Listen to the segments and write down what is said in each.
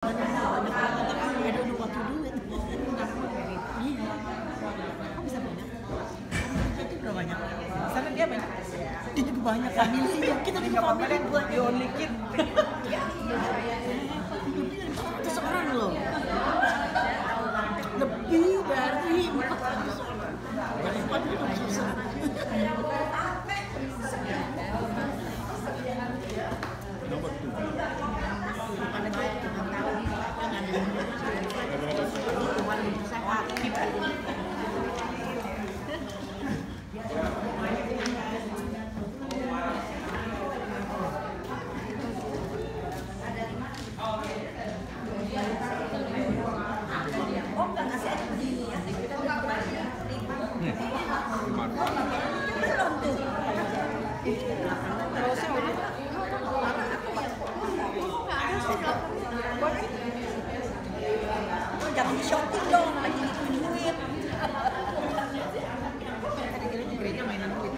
banyak banget tapi I don't know what to do with. Iya. Kok bisa banyak? Dia juga banyak. Sana dia banyak. Dia juga banyak family. Kita juga family buat the only kid. Itu seorang loh. Lebih dari 400 orang. Dari 4 itu susah. Nomor 7. Jangan di shopping dong, lagi ngitungin duit. Gereja mainan duit.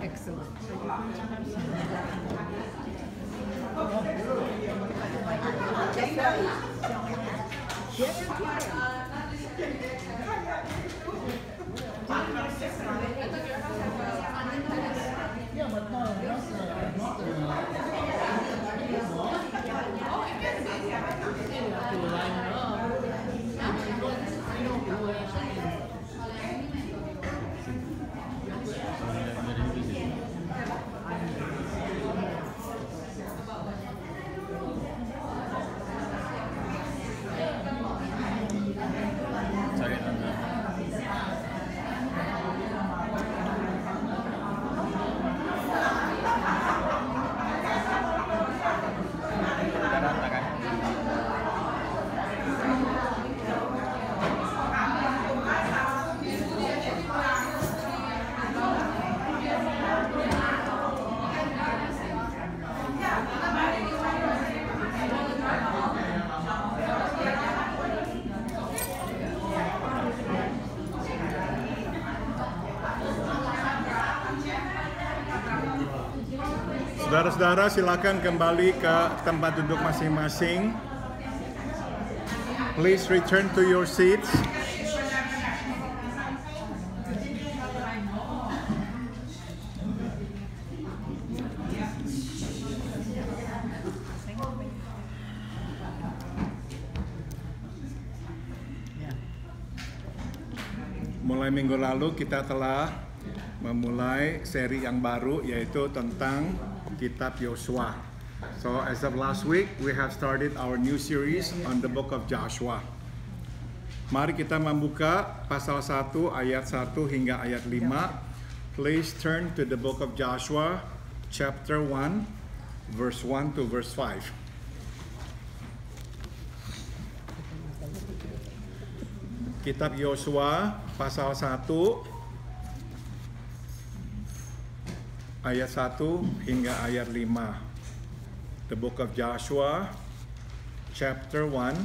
Excellent. Saudara-saudara, silakan kembali ke tempat duduk masing-masing. Please return to your seats. Mulai minggu lalu kita telah memulai seri yang baru, yaitu tentang Kitab Yosua. So as of last week, we have started our new series on the book of Joshua. Mari kita membuka pasal 1 ayat 1 hingga ayat 5. Please turn to the book of Joshua, chapter 1, verse 1 to verse 5. Kitab Yosua pasal 1 ayat 1 hingga ayat 5. The book of Joshua, chapter 1,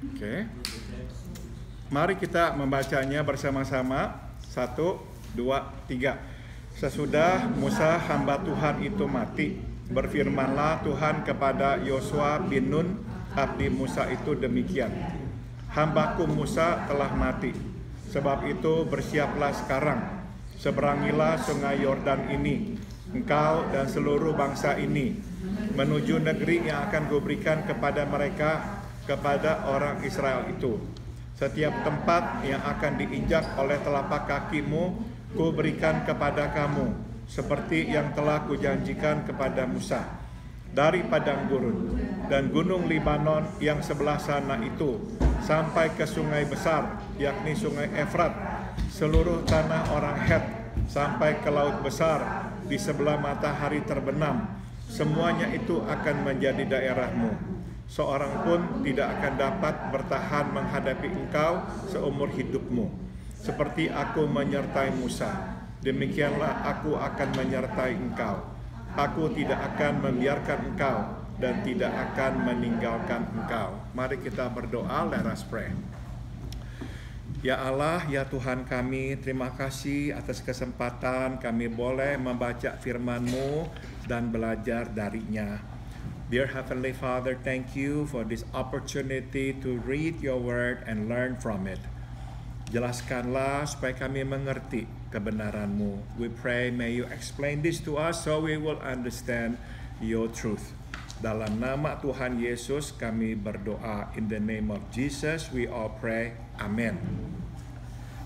Oke. Mari kita membacanya bersama-sama. 1, 2, 3. Sesudah Musa hamba Tuhan itu mati, berfirmanlah Tuhan kepada Yosua bin Nun, abdi Musa itu demikian. Hambaku Musa telah mati. Sebab itu bersiaplah sekarang. Seberangilah sungai Yordan ini, engkau dan seluruh bangsa ini, menuju negeri yang akan kuberikan kepada mereka, kepada orang Israel itu. Setiap tempat yang akan diinjak oleh telapak kakimu, kuberikan kepada kamu, seperti yang telah kujanjikan kepada Musa. dari padang gurun dan gunung Libanon yang sebelah sana itu sampai ke sungai besar, yakni sungai Efrat, seluruh tanah orang Het sampai ke laut besar di sebelah matahari terbenam. Semuanya itu akan menjadi daerahmu. Seorang pun tidak akan dapat bertahan menghadapi engkau seumur hidupmu. Seperti aku menyertai Musa, demikianlah aku akan menyertai engkau. Aku tidak akan membiarkan engkau dan tidak akan meninggalkan engkau. Mari kita berdoa, let us pray. Ya Allah, ya Tuhan kami, terima kasih atas kesempatan kami boleh membaca firman-Mu dan belajar darinya. Dear Heavenly Father, thank you for this opportunity to read your word and learn from it. Jelaskanlah supaya kami mengerti kebenaran-Mu. We pray, may you explain this to us so we will understand your truth. Dalam nama Tuhan Yesus kami berdoa. In the name of Jesus we all pray. Amin.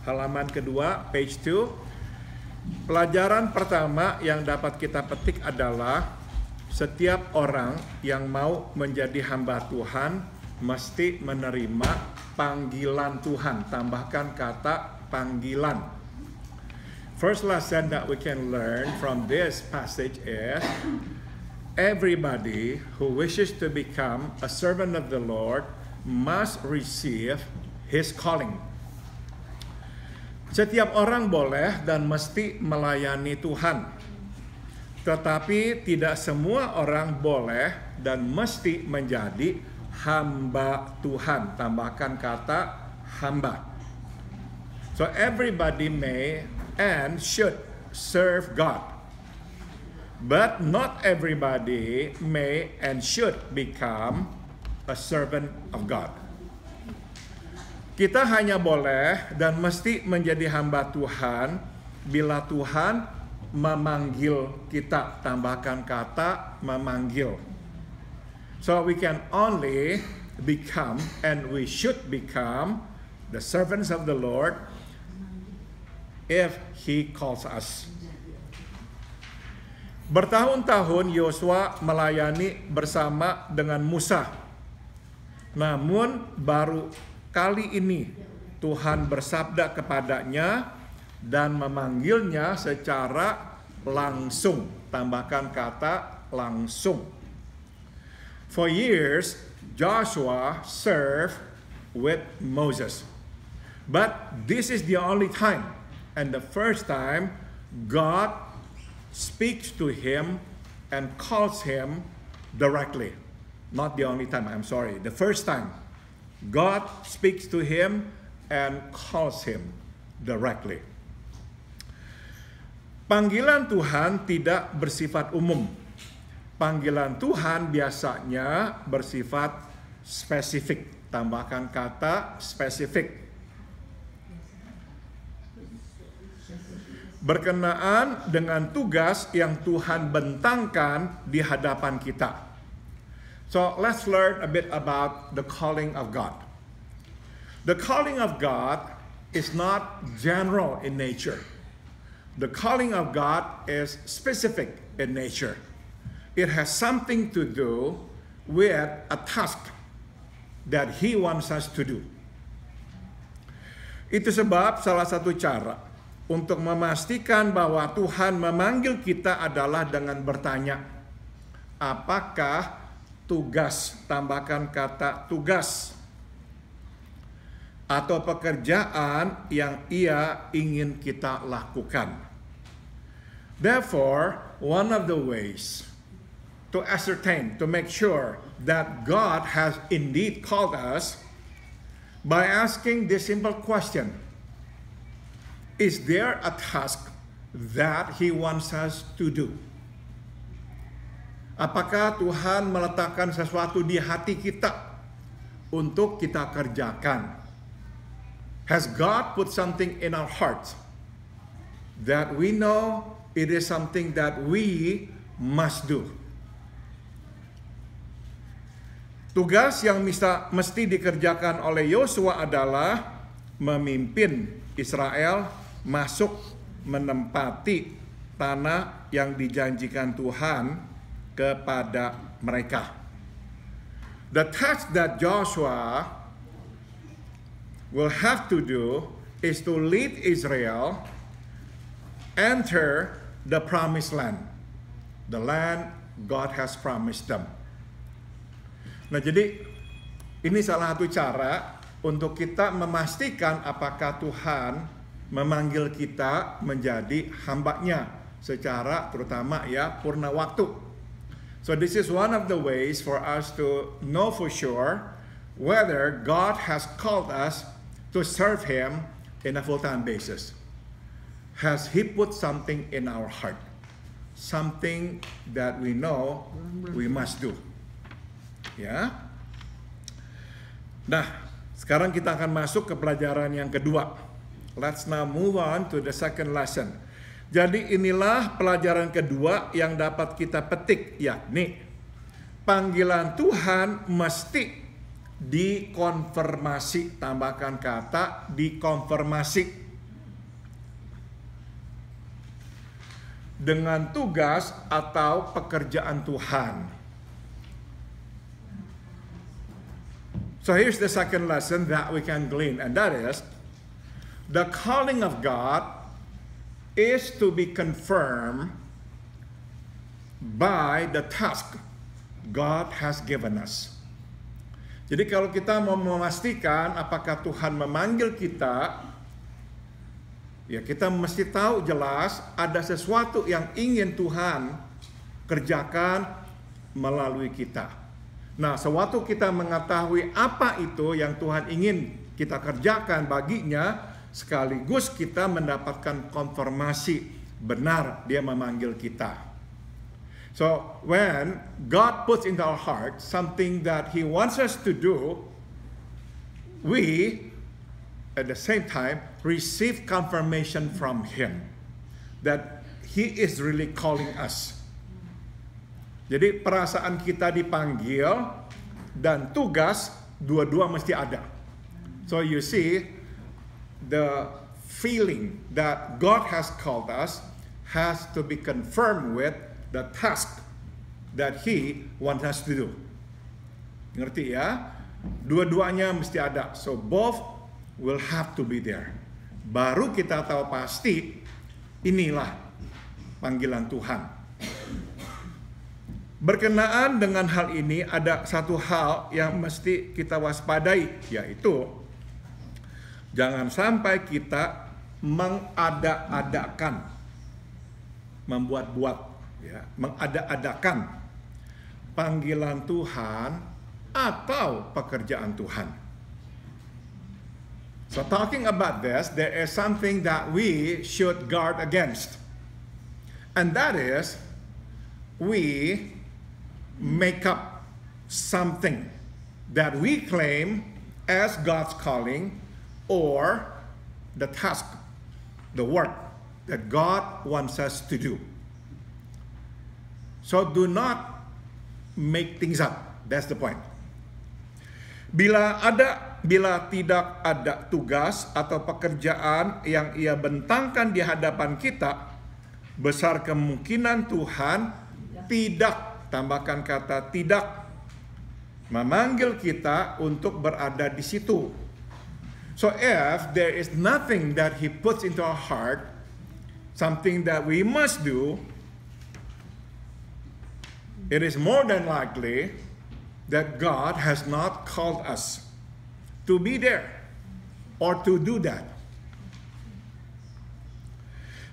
Halaman kedua, page 2. Pelajaran pertama yang dapat kita petik adalah setiap orang yang mau menjadi hamba Tuhan mesti menerima panggilan Tuhan. Tambahkan kata panggilan. First lesson that we can learn from this passage is everybody who wishes to become a servant of the Lord must receive His calling. Setiap orang boleh dan mesti melayani Tuhan. Tetapi tidak semua orang boleh dan mesti menjadi hamba Tuhan. Tambahkan kata hamba. So everybody may and should serve God. But not everybody may and should become a servant of God. Kita hanya boleh dan mesti menjadi hamba Tuhan bila Tuhan memanggil kita. Tambahkan kata memanggil. So we can only become and we should become the servants of the Lord if He calls us. Bertahun-tahun Yosua melayani bersama dengan Musa. Namun baru kali ini Tuhan bersabda kepadanya dan memanggilnya secara langsung. Tambahkan kata langsung. For years, Joshua served with Moses. But this is the only time and the first time God speaks to him and calls him directly. Not the only time, I'm sorry. The first time God speaks to him and calls him directly. Panggilan Tuhan tidak bersifat umum. Panggilan Tuhan biasanya bersifat spesifik. Tambahkan kata spesifik. Berkenaan dengan tugas yang Tuhan bentangkan di hadapan kita. So let's learn a bit about the calling of God. The calling of God is not general in nature. The calling of God is specific in nature. It has something to do with a task that He wants us to do. Itu sebab salah satu cara untuk memastikan bahwa Tuhan memanggil kita adalah dengan bertanya, apakah tugas, tambahkan kata tugas, atau pekerjaan yang Ia ingin kita lakukan. Therefore, one of the ways to ascertain, to make sure that God has indeed called us by asking this simple question: is there a task that He wants us to do? Apakah Tuhan meletakkan sesuatu di hati kita untuk kita kerjakan? Has God put something in our hearts that we know it is something that we must do? Tugas yang mesti dikerjakan oleh Yosua adalah memimpin Israel masuk menempati tanah yang dijanjikan Tuhan kepada mereka. The task that Joshua will have to do is to lead Israel enter the promised land. The land God has promised them. Nah, jadi ini salah satu cara untuk kita memastikan apakah Tuhan memanggil kita menjadi hamba-Nya secara terutama ya purna waktu. So this is one of the ways for us to know for sure whether God has called us to serve Him in a full-time basis. Has He put something in our heart? Something that we know we must do. Ya. Nah, sekarang kita akan masuk ke pelajaran yang kedua. Let's now move on to the second lesson. Jadi inilah pelajaran kedua yang dapat kita petik, yakni panggilan Tuhan mesti dikonfirmasi. Tambahkan kata dikonfirmasi dengan tugas atau pekerjaan Tuhan. So here's the second lesson that we can glean, and that is the calling of God is to be confirmed by the task God has given us. Jadi kalau kita mau memastikan apakah Tuhan memanggil kita, ya kita mesti tahu jelas ada sesuatu yang ingin Tuhan kerjakan melalui kita. Nah, sewaktu kita mengetahui apa itu yang Tuhan ingin kita kerjakan baginya, sekaligus kita mendapatkan konfirmasi benar Dia memanggil kita. So when God puts into our heart something that He wants us to do, we at the same time receive confirmation from Him that He is really calling us. Jadi perasaan kita dipanggil dan tugas dua-dua mesti ada. So you see, the feeling that God has called us has to be confirmed with the task that He wants us to do. Ngerti ya? Dua-duanya mesti ada. So both will have to be there. Baru kita tahu pasti inilah panggilan Tuhan. Berkenaan dengan hal ini ada satu hal yang mesti kita waspadai, yaitu jangan sampai kita mengada-adakan, membuat-buat, ya, mengada-adakan panggilan Tuhan atau pekerjaan Tuhan. So talking about this, there is something that we should guard against. And that is, we make up something that we claim as God's calling or the task, the work that God wants us to do. So do not make things up. That's the point. Bila tidak ada tugas atau pekerjaan yang Ia bentangkan di hadapan kita, besar kemungkinan Tuhan tidak, tambahkan kata tidak, memanggil kita untuk berada di situ. So if there is nothing that He puts into our heart, something that we must do, it is more than likely that God has not called us to be there or to do that.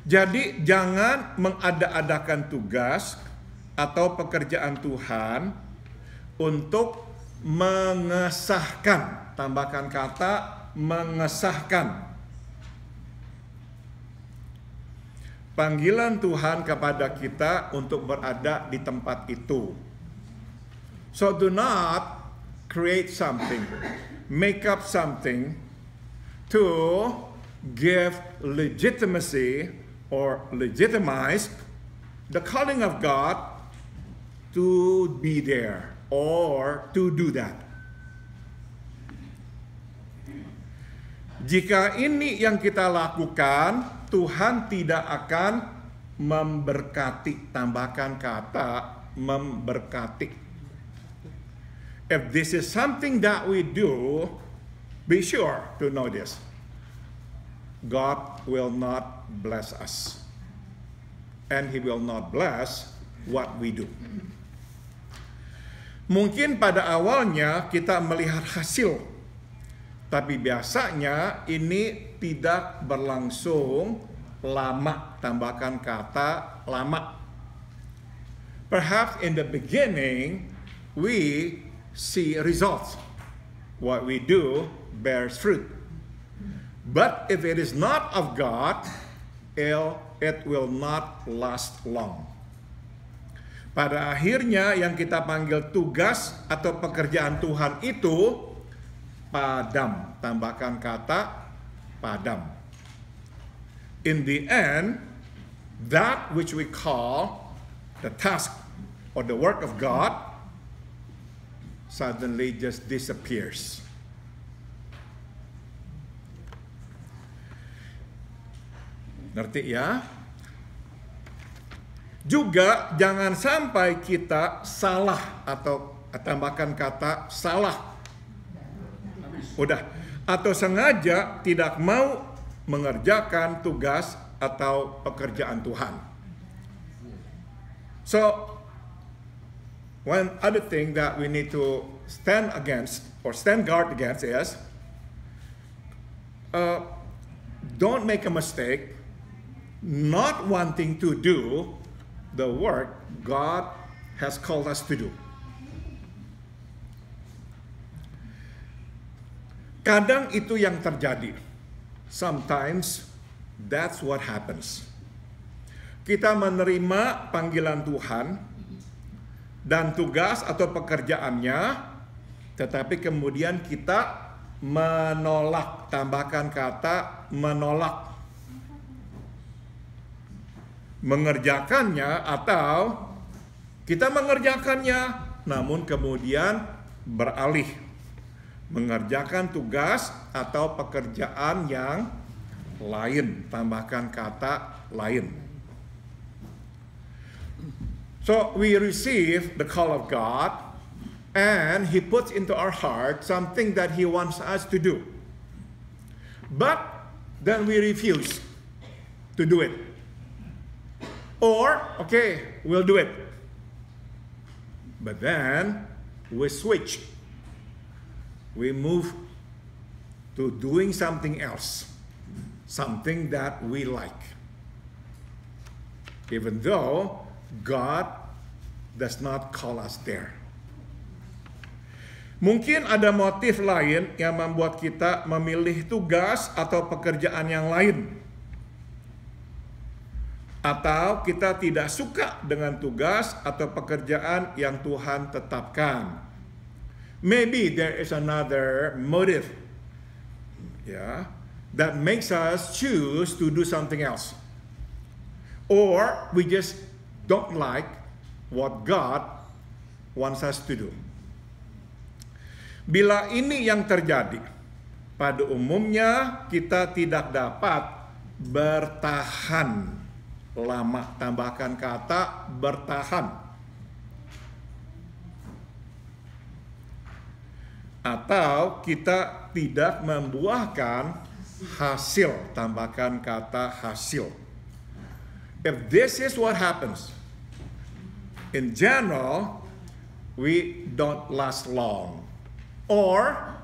Jadi jangan mengada-adakan tugas atau pekerjaan Tuhan untuk mengesahkan, tambahkan kata mengesahkan panggilan Tuhan kepada kita untuk berada di tempat itu. So do not create something, make up something to give legitimacy or legitimize the calling of God to be there or to do that. Jika ini yang kita lakukan, Tuhan tidak akan memberkati, tambahkan kata memberkati. If this is something that we do, be sure to know this. God will not bless us. And He will not bless what we do. Mungkin pada awalnya kita melihat hasil, tapi biasanya ini tidak berlangsung lama. Tambahkan kata lama. Perhaps in the beginning, we see results. What we do bears fruit. But if it is not of God, it will not last long. Pada akhirnya yang kita panggil tugas atau pekerjaan Tuhan itu padam. Tambahkan kata padam. In the end, that which we call the task or the work of God suddenly just disappears. Ngerti ya? Juga jangan sampai kita salah atau tambahkan kata salah. Udah. Atau sengaja tidak mau mengerjakan tugas atau pekerjaan Tuhan. So, one other thing that we need to stand against or stand guard against is don't make a mistake not wanting to do the work God has called us to do. Kadang itu yang terjadi. Sometimes that's what happens. Kita menerima panggilan Tuhan dan tugas atau pekerjaannya, tetapi kemudian kita menolak. Tambahkan kata menolak. Mengerjakannya atau kita mengerjakannya namun kemudian beralih mengerjakan tugas atau pekerjaan yang lain. Tambahkan kata lain. So we receive the call of God and He puts into our heart something that He wants us to do. But then we refuse to do it. Or, okay, we'll do it. But then we switch. We move to doing something else. Something that we like. Even though God does not call us there. Mungkin ada motif lain yang membuat kita memilih tugas atau pekerjaan yang lain. Atau kita tidak suka dengan tugas atau pekerjaan yang Tuhan tetapkan. Maybe there is another motive, that makes us choose to do something else. Or we just don't like what God wants us to do. Bila ini yang terjadi, pada umumnya kita tidak dapat bertahan lama. Tambahkan kata bertahan. Atau kita tidak membuahkan hasil. Tambahkan kata hasil. If this is what happens, in general, we don't last long. Or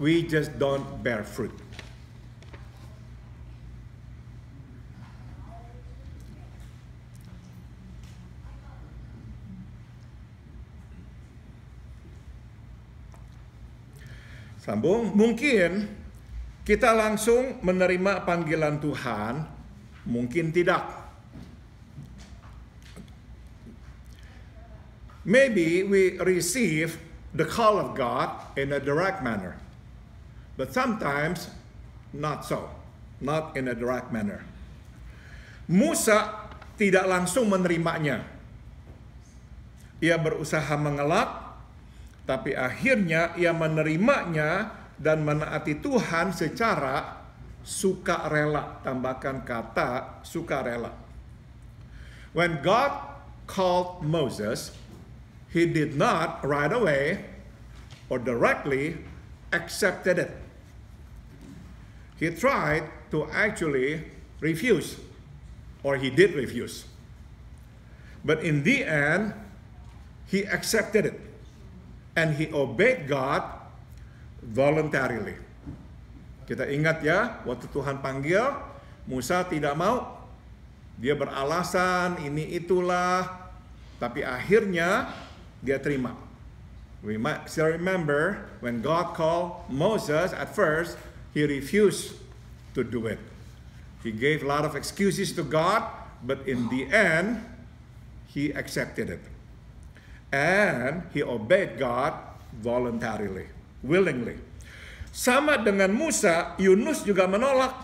we just don't bear fruit. Sambung, mungkin kita langsung menerima panggilan Tuhan, mungkin tidak. Maybe we receive the call of God in a direct manner, but sometimes not so, not in a direct manner. Musa tidak langsung menerimanya. Ia berusaha mengelak, tapi akhirnya ia menerimanya dan menaati Tuhan secara sukarela. Tambahkan kata sukarela. When God called Moses, he did not right away or directly accepted it. He tried to actually refuse, or he did refuse. But in the end, he accepted it. And he obeyed God voluntarily. Kita ingat ya, waktu Tuhan panggil, Musa tidak mau. Dia beralasan, ini itulah. Tapi akhirnya, dia terima. We might still remember, when God called Moses, at first, he refused to do it. He gave a lot of excuses to God, but in the end, he accepted it. And he obeyed God voluntarily, willingly. Sama dengan Musa, Yunus juga menolak.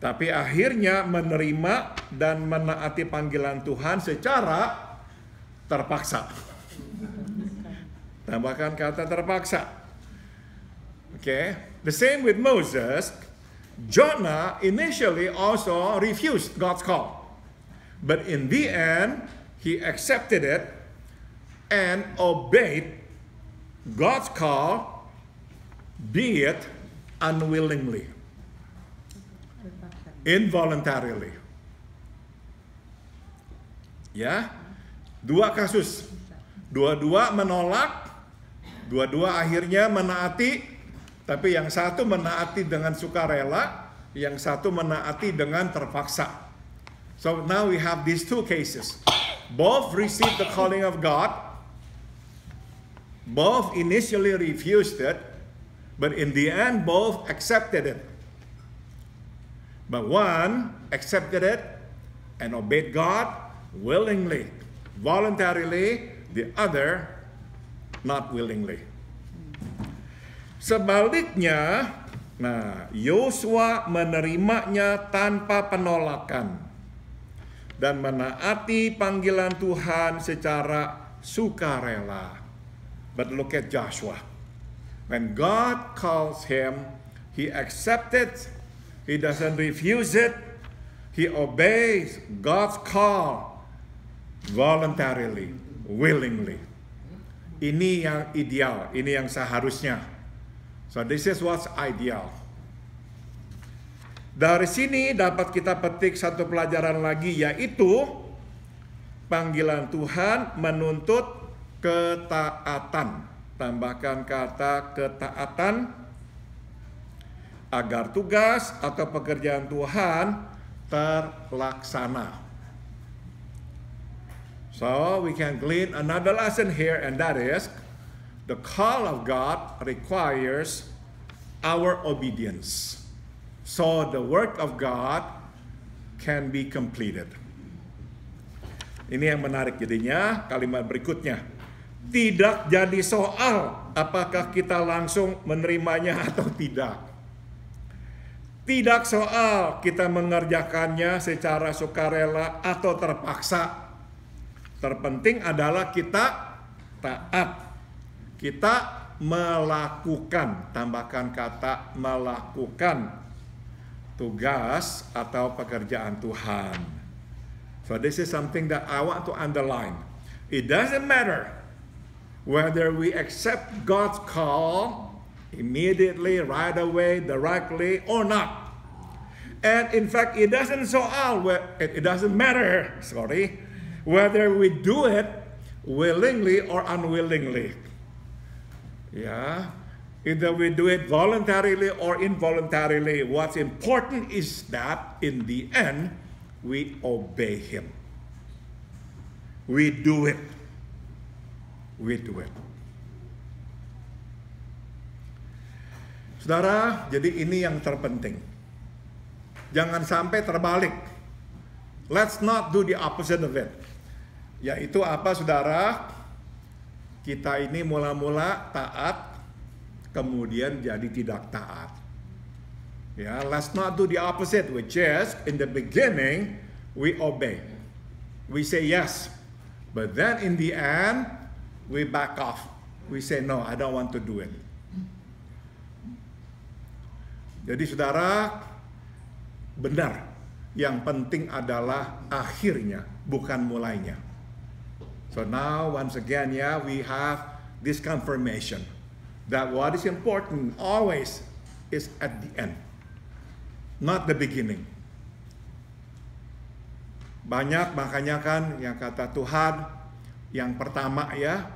Tapi akhirnya menerima dan menaati panggilan Tuhan secara terpaksa. Tambahkan kata terpaksa. Okay. The same with Moses. Jonah initially also refused God's call. But in the end, he accepted it and obeyed God's call, be it unwillingly, involuntarily. Ya, dua kasus. Dua-dua menolak, dua-dua akhirnya menaati, tapi yang satu menaati dengan sukarela, yang satu menaati dengan terpaksa. So now we have these two cases. Both received the calling of God. Both initially refused it, but in the end both accepted it. But one accepted it and obeyed God willingly, voluntarily, the other not willingly. Sebaliknya, nah, Yosua menerimanya tanpa penolakan dan menaati panggilan Tuhan secara sukarela. But look at Joshua. When God calls him, he accepts it. He doesn't refuse it. He obeys God's call voluntarily, willingly. Ini yang ideal, ini yang seharusnya. So this is what's ideal. Dari sini dapat kita petik satu pelajaran lagi, yaitu panggilan Tuhan menuntut ketaatan. Tambahkan kata ketaatan agar tugas atau pekerjaan Tuhan terlaksana. So we can glean another lesson here, and that is the call of God requires our obedience, so the work of God can be completed. Ini yang menarik jadinya kalimat berikutnya. Tidak jadi soal apakah kita langsung menerimanya atau tidak. Tidak soal kita mengerjakannya secara sukarela atau terpaksa. Terpenting adalah kita taat. Kita melakukan, tambahkan kata melakukan tugas atau pekerjaan Tuhan. So this is something that I want to underline. It doesn't matter whether we accept God's call immediately, right away, directly, or not. And in fact, it doesn't matter, whether we do it willingly or unwillingly. Yeah, either we do it voluntarily or involuntarily. What's important is that in the end, we obey Him. We do it. We do it. Saudara, jadi ini yang terpenting. Jangan sampai terbalik. Let's not do the opposite of it. Yaitu apa, saudara? Kita ini mula-mula taat, kemudian jadi tidak taat. Ya, let's not do the opposite, which is in the beginning we obey. We say yes, but then in the end we back off. We say no, I don't want to do it. Jadi saudara, benar, yang penting adalah akhirnya, bukan mulainya. So now, once again, we have this confirmation that what is important always is at the end, not the beginning. Banyak makanya kan yang kata Tuhan, yang pertama ya,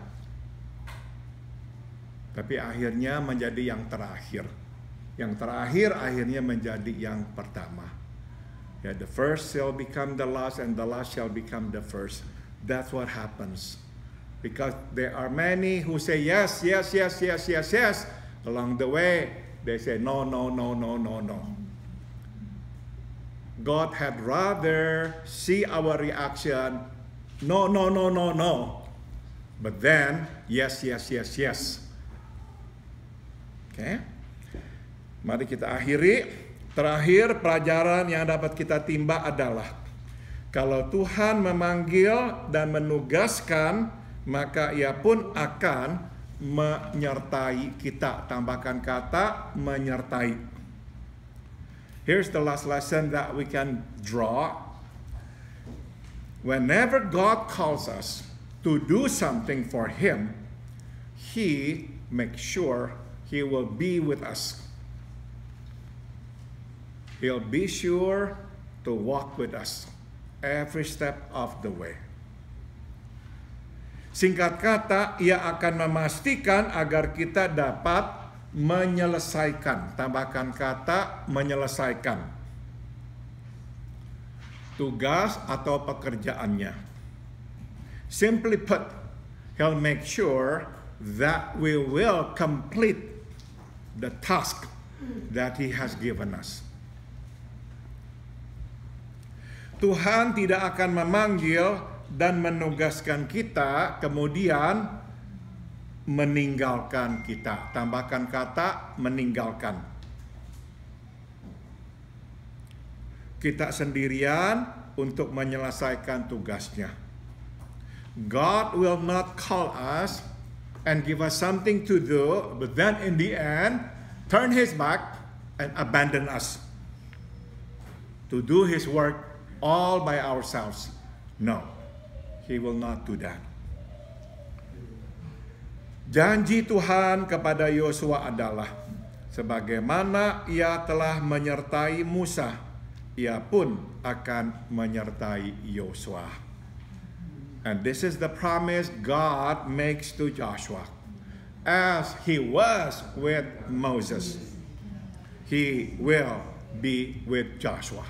tapi akhirnya menjadi yang terakhir. Yang terakhir akhirnya menjadi yang pertama. Ya, the first shall become the last and the last shall become the first. That's what happens. Because there are many who say yes, yes, yes, yes, yes, yes. Along the way, they say no, no, no, no, no, no. God had rather see our reaction, no, no, no, no, no. But then, yes, yes, yes, yes. Okay? Mari kita akhiri. Terakhir, pelajaran yang dapat kita timba adalah kalau Tuhan memanggil dan menugaskan, maka Ia pun akan menyertai kita. Tambahkan kata menyertai. Here's the last lesson that we can draw. Whenever God calls us to do something for Him, He makes sure He will be with us. He'll be sure to walk with us every step of the way. Singkat kata, Ia akan memastikan agar kita dapat menyelesaikan. Tambahkan kata menyelesaikan tugas atau pekerjaannya. Simply put, He'll make sure that we will complete the task that He has given us. Tuhan tidak akan memanggil dan menugaskan kita, kemudian meninggalkan kita. Tambahkan kata meninggalkan. Kita sendirian untuk menyelesaikan tugasnya. God will not call us and give us something to do, but then in the end, turn His back and abandon us to do His work all by ourselves. No, He will not do that. Janji Tuhan kepada Yosua adalah sebagaimana Ia telah menyertai Musa, Ia pun akan menyertai Yosua. And this is the promise God makes to Joshua. As He was with Moses, He will be with Joshua.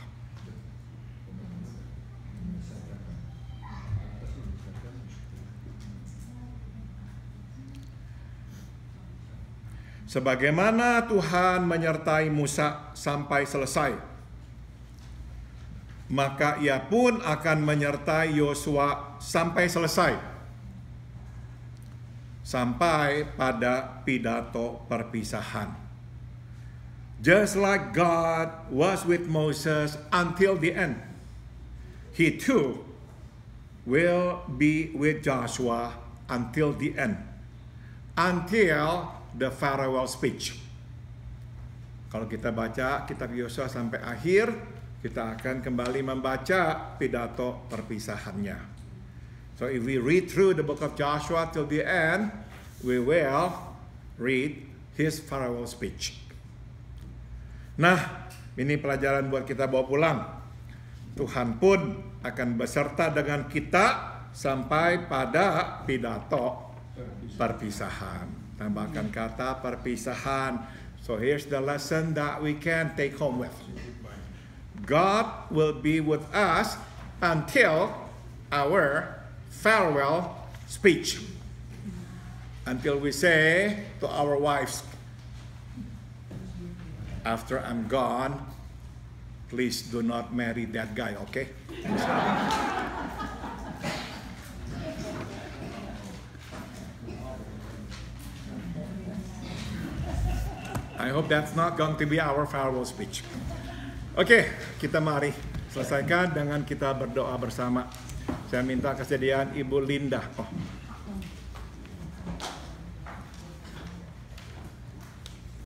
Sebagaimana Tuhan menyertai Musa sampai selesai, maka Ia pun akan menyertai Yosua sampai selesai. Sampai pada pidato perpisahan. Just like God was with Moses until the end, He too will be with Joshua until the end. Until the farewell speech. Kalau kita baca kitab Yosua sampai akhir, kita akan kembali membaca pidato perpisahannya. So if we read through the book of Joshua till the end, we will read his farewell speech. Nah, ini pelajaran buat kita bawa pulang. Tuhan pun akan beserta dengan kita sampai pada pidato perpisahan. Tambahkan kata perpisahan. So here's the lesson that we can take home with. God will be with us until our farewell speech. Until we say to our wives, after I'm gone, please do not marry that guy, okay? I hope that's not going to be our farewell speech. Oke, kita mari selesaikan dengan kita berdoa bersama. Saya minta kesediaan Ibu Linda.